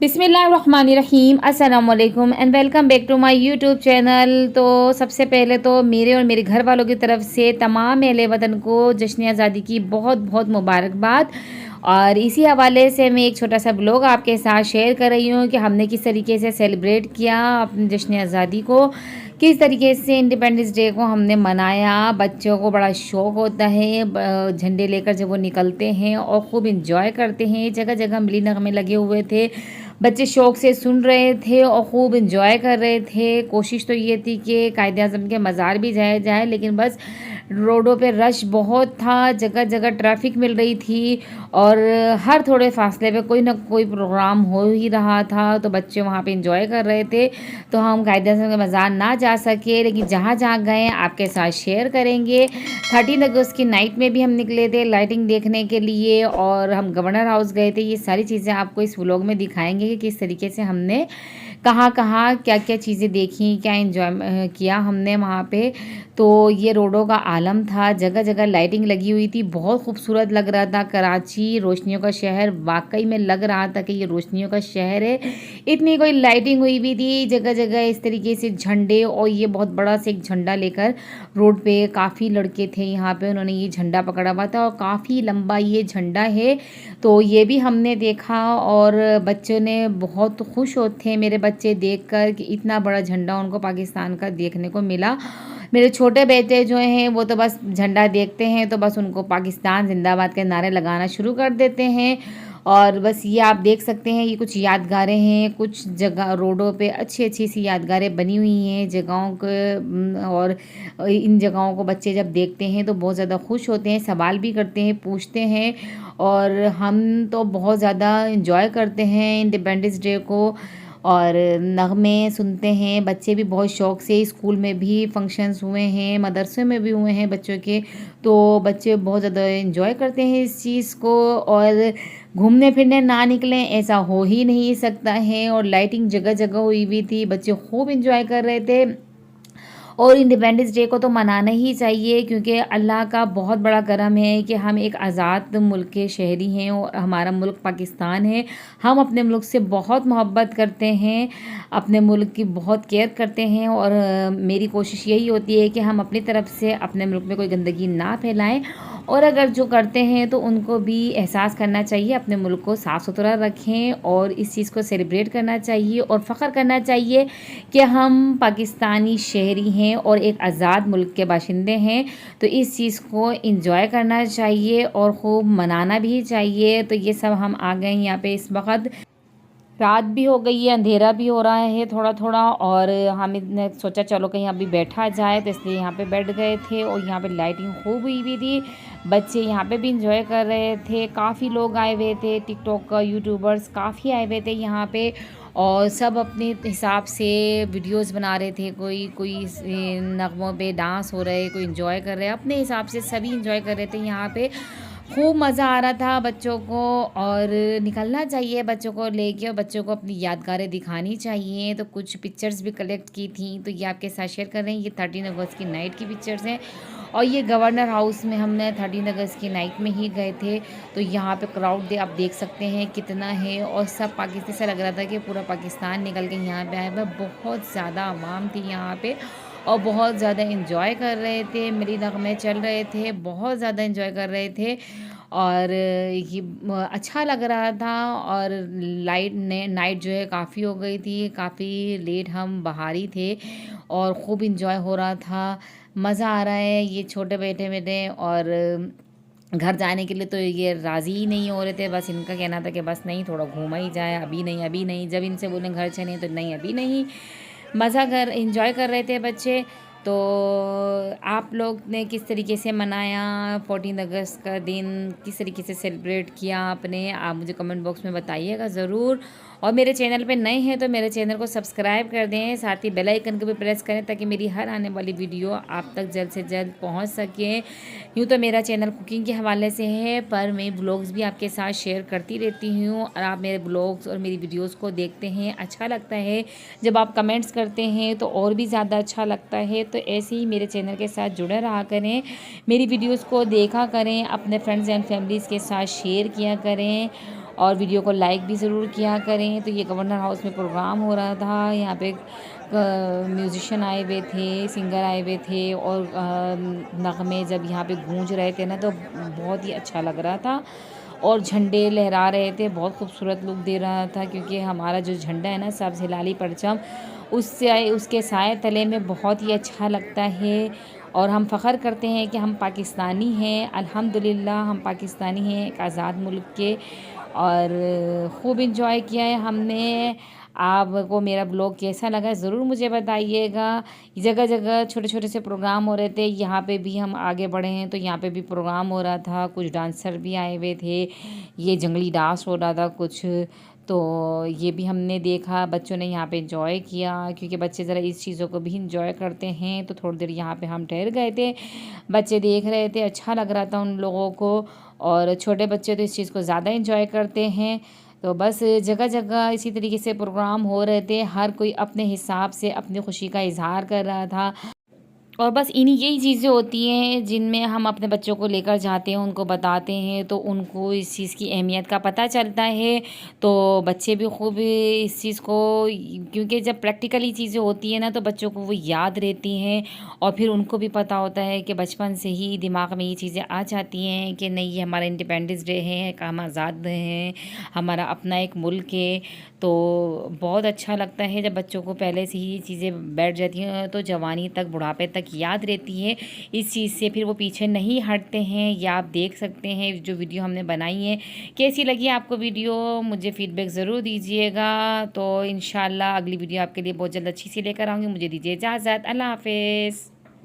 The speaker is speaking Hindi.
बिस्मिल्लाहिर्रहमानिर्रहीम अस्सलाम वालेकुम and welcome back to my YouTube channel. तो सबसे पहले तो मेरे और मेरे घर वालों की तरफ से तमाम अहले वतन को जश्न आज़ादी की बहुत बहुत मुबारकबाद। और इसी हवाले से मैं एक छोटा सा ब्लॉग आपके साथ शेयर कर रही हूँ कि हमने किस तरीके से सेलिब्रेट किया अपनी जश्न आज़ादी को, किस तरीके से इंडिपेंडेंस डे को हमने मनाया। बच्चों को बड़ा शौक़ होता है झंडे लेकर जब वो निकलते हैं और ख़ूब इंजॉय करते हैं। जगह जगह मिली नगमे लगे हुए थे, बच्चे शौक़ से सुन रहे थे और ख़ूब इंजॉय कर रहे थे। कोशिश तो ये थी कि कायद-ए-आज़म के मज़ार भी जाया जाए, लेकिन बस रोडों पे रश बहुत था, जगह जगह ट्रैफिक मिल रही थी और हर थोड़े फासले पे कोई ना कोई प्रोग्राम हो ही रहा था। तो बच्चे वहाँ पे इंजॉय कर रहे थे। तो हम कायद-ए-आज़म के मज़ार ना जा सके, लेकिन जहाँ जहाँ गए आपके साथ शेयर करेंगे। 13 अगस्त की नाइट में भी हम निकले थे लाइटिंग देखने के लिए और हम गवर्नर हाउस गए थे। ये सारी चीज़ें आपको इस व्लॉग में दिखाएंगे कि किस तरीके से हमने कहाँ कहाँ क्या क्या चीज़ें देखी, क्या एंजॉय किया हमने वहाँ पे। तो ये रोडों का आलम था, जगह जगह लाइटिंग लगी हुई थी, बहुत खूबसूरत लग रहा था। कराची रोशनियों का शहर वाकई में लग रहा था कि ये रोशनियों का शहर है। इतनी कोई लाइटिंग हुई भी थी, जगह जगह इस तरीके से झंडे, और ये बहुत बड़ा से एक झंडा लेकर रोड पे काफ़ी लड़के थे यहाँ पे, उन्होंने ये झंडा पकड़ा हुआ था और काफ़ी लंबा ये झंडा है। तो ये भी हमने देखा और बच्चों ने बहुत खुश होते हैं मेरे बच्चे देखकर कि इतना बड़ा झंडा उनको पाकिस्तान का देखने को मिला। मेरे छोटे बेटे जो हैं वो तो बस झंडा देखते हैं तो बस उनको पाकिस्तान जिंदाबाद के नारे लगाना शुरू कर देते हैं। और बस ये आप देख सकते हैं, ये कुछ यादगारें हैं, कुछ जगह रोडों पे अच्छी अच्छी सी यादगारें बनी हुई हैं जगहों के। और इन जगहों को बच्चे जब देखते हैं तो बहुत ज़्यादा खुश होते हैं, सवाल भी करते हैं, पूछते हैं। और हम तो बहुत ज़्यादा इंजॉय करते हैं इंडिपेंडेंस डे को और नगमे सुनते हैं। बच्चे भी बहुत शौक़ से, स्कूल में भी फंक्शंस हुए हैं, मदरसे में भी हुए हैं बच्चों के, तो बच्चे बहुत ज़्यादा इंजॉय करते हैं इस चीज़ को। और घूमने फिरने ना निकलें ऐसा हो ही नहीं सकता है। और लाइटिंग जगह जगह हुई हुई थी, बच्चे खूब इंजॉय कर रहे थे। और इंडिपेंडेंस डे को तो मनाना ही चाहिए क्योंकि अल्लाह का बहुत बड़ा करम है कि हम एक आज़ाद मुल्क के शहरी हैं और हमारा मुल्क पाकिस्तान है। हम अपने मुल्क से बहुत मोहब्बत करते हैं, अपने मुल्क की बहुत केयर करते हैं। और मेरी कोशिश यही होती है कि हम अपनी तरफ से अपने मुल्क में कोई गंदगी ना फैलाएं, और अगर जो करते हैं तो उनको भी एहसास करना चाहिए, अपने मुल्क को साफ़ सुथरा रखें और इस चीज़ को सेलिब्रेट करना चाहिए और फ़ख्र करना चाहिए कि हम पाकिस्तानी शहरी हैं और एक आज़ाद मुल्क के बाशिंदे हैं। तो इस चीज़ को एंजॉय करना चाहिए और ख़ूब मनाना भी चाहिए। तो ये सब हम आ गए हैं यहाँ पे, इस वक्त रात भी हो गई है, अंधेरा भी हो रहा है थोड़ा थोड़ा, और हमने सोचा चलो कहीं अभी बैठा जाए, तो इसलिए यहाँ पे बैठ गए थे। और यहाँ पे लाइटिंग खूब हुई भी थी, बच्चे यहाँ पे भी इंजॉय कर रहे थे। काफ़ी लोग आए हुए थे, टिकटॉक का यूट्यूबर्स काफ़ी आए हुए थे यहाँ पे, और सब अपने हिसाब से वीडियोस बना रहे थे। कोई कोई नगमों पे डांस हो रहे, कोई इंजॉय कर रहे, अपने हिसाब से सभी इंजॉय कर रहे थे यहाँ पे। खूब मज़ा आ रहा था बच्चों को, और निकलना चाहिए बच्चों को लेके और बच्चों को अपनी यादगारें दिखानी चाहिए। तो कुछ पिक्चर्स भी कलेक्ट की थी, तो ये आपके साथ शेयर कर रहे हैं। ये 13 अगस्त की नाइट की पिक्चर्स हैं और ये गवर्नर हाउस में हमने 13 अगस्त की नाइट में ही गए थे। तो यहाँ पे क्राउड आप देख सकते हैं कितना है, और सब पाकिस्तान से लग रहा था कि पूरा पाकिस्तान निकल के यहाँ पे आया हुआ। बहुत ज़्यादा आवाम थी यहाँ पे और बहुत ज़्यादा इंजॉय कर रहे थे, मिली नगमे चल रहे थे, बहुत ज़्यादा इंजॉय कर रहे थे। और ये अच्छा लग रहा था। और नाइट जो है काफ़ी हो गई थी, काफ़ी लेट हम बाहर ही थे और ख़ूब इंजॉय हो रहा था, मज़ा आ रहा है। ये छोटे बेटे मेरे और घर जाने के लिए तो ये राज़ी ही नहीं हो रहे थे, बस इनका कहना था कि बस नहीं, थोड़ा घूमा ही जाए, अभी नहीं अभी नहीं। जब इनसे बोले घर चलें तो नहीं अभी नहीं। मज़ा कर इंजॉय कर रहे थे बच्चे। तो आप लोग ने किस तरीके से मनाया 14 अगस्त का दिन, किस तरीके से सेलिब्रेट किया आपने, आप मुझे कमेंट बॉक्स में बताइएगा ज़रूर। और मेरे चैनल पे नए हैं तो मेरे चैनल को सब्सक्राइब कर दें, साथ ही बेल आइकन को भी प्रेस करें ताकि मेरी हर आने वाली वीडियो आप तक जल्द से जल्द पहुंच सके। यूँ तो मेरा चैनल कुकिंग के हवाले से है, पर मैं ब्लॉग्स भी आपके साथ शेयर करती रहती हूँ और आप मेरे ब्लॉग्स और मेरी वीडियोज़ को देखते हैं। अच्छा लगता है जब आप कमेंट्स करते हैं तो और भी ज़्यादा अच्छा लगता है। तो ऐसे ही मेरे चैनल के साथ जुड़े रहा करें, मेरी वीडियोज़ को देखा करें, अपने फ्रेंड्स एंड फैमिलीज़ के साथ शेयर किया करें। और वीडियो को लाइक भी ज़रूर किया करें। तो ये गवर्नर हाउस में प्रोग्राम हो रहा था, यहाँ पे म्यूज़िशियन आए हुए थे, सिंगर आए हुए थे और नगमे जब यहाँ पे गूंज रहे थे ना तो बहुत ही अच्छा लग रहा था और झंडे लहरा रहे थे, बहुत खूबसूरत लुक दे रहा था क्योंकि हमारा जो झंडा है ना सब्ज़ हिलाली परचम उससे उसके साए तले में बहुत ही अच्छा लगता है और हम फ़ख्र करते हैं कि हम पाकिस्तानी हैं। अल्हम्दुलिल्लाह हम पाकिस्तानी हैं, एक आज़ाद मुल्क के और खूब इंजॉय किया है हमने। आपको मेरा ब्लॉग कैसा लगा ज़रूर मुझे बताइएगा। जगह जगह छोटे छोटे से प्रोग्राम हो रहे थे, यहाँ पे भी हम आगे बढ़े हैं तो यहाँ पे भी प्रोग्राम हो रहा था, कुछ डांसर भी आए हुए थे, ये जंगली डांस हो रहा था कुछ, तो ये भी हमने देखा। बच्चों ने यहाँ पे इंजॉय किया क्योंकि बच्चे ज़रा इस चीज़ों को भी इंजॉय करते हैं। तो थोड़ी देर यहाँ पे हम ठहर गए थे, बच्चे देख रहे थे, अच्छा लग रहा था उन लोगों को और छोटे बच्चे तो इस चीज़ को ज़्यादा इंजॉय करते हैं। तो बस जगह जगह इसी तरीके से प्रोग्राम हो रहे थे, हर कोई अपने हिसाब से अपनी खुशी का इजहार कर रहा था और बस इन्हीं यही चीज़ें होती हैं जिनमें हम अपने बच्चों को लेकर जाते हैं, उनको बताते हैं तो उनको इस चीज़ की अहमियत का पता चलता है। तो बच्चे भी खूब इस चीज़ को, क्योंकि जब प्रैक्टिकली चीज़ें होती हैं ना तो बच्चों को वो याद रहती हैं और फिर उनको भी पता होता है कि बचपन से ही दिमाग में ये चीज़ें आ जाती हैं कि नहीं, ये हमारा इंडिपेंडेंस डे है, कि हम आज़ाद हैं, हमारा अपना एक मुल्क है। तो बहुत अच्छा लगता है जब बच्चों को पहले से ही ये चीज़ें बैठ जाती हैं तो जवानी तक, बुढ़ापे तक याद रहती है इस चीज़ से, फिर वो पीछे नहीं हटते हैं। या आप देख सकते हैं जो वीडियो हमने बनाई है, कैसी लगी आपको वीडियो, मुझे फ़ीडबैक ज़रूर दीजिएगा। तो इंशाल्लाह अगली वीडियो आपके लिए बहुत जल्द अच्छी सी लेकर आऊँगी। मुझे दीजिए इजाज़त, अल्लाह हाफ़िज़।